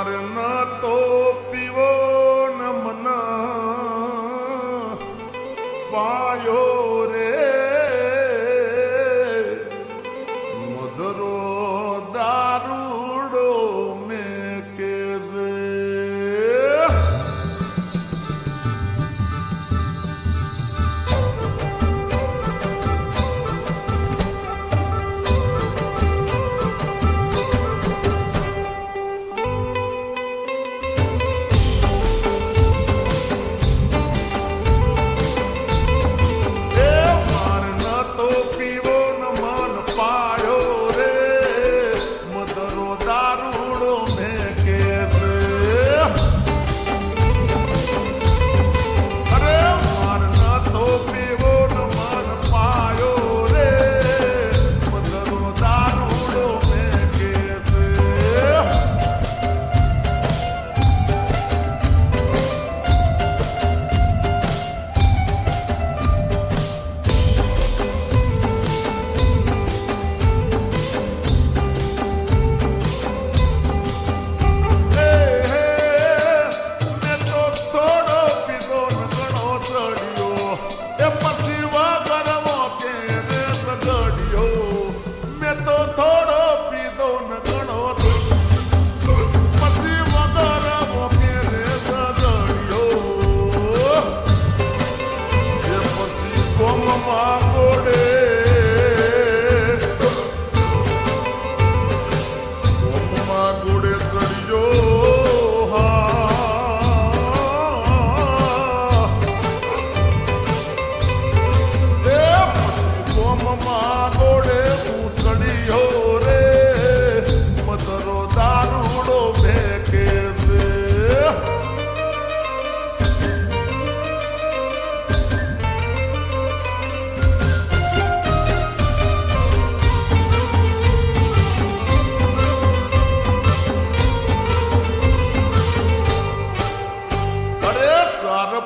મારે ન તો પીવો ન મન પાયો રે મધરો દારૂડો મેં કેસે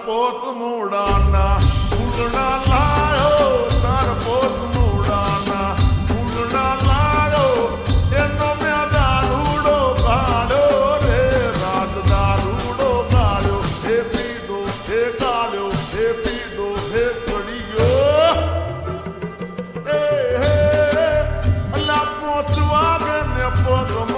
પોત મૂડાના ફૂલડા લાયો ચાર પોત મૂડાના ફૂલડા લાયો એનો મેં દારૂડો ગાળ્યો રે રાત દારૂડો ગાળ્યો હે પીધો હે ગાળ્યો હે પીધો હે સડી ગયો હે અલા પોચવા ને પગ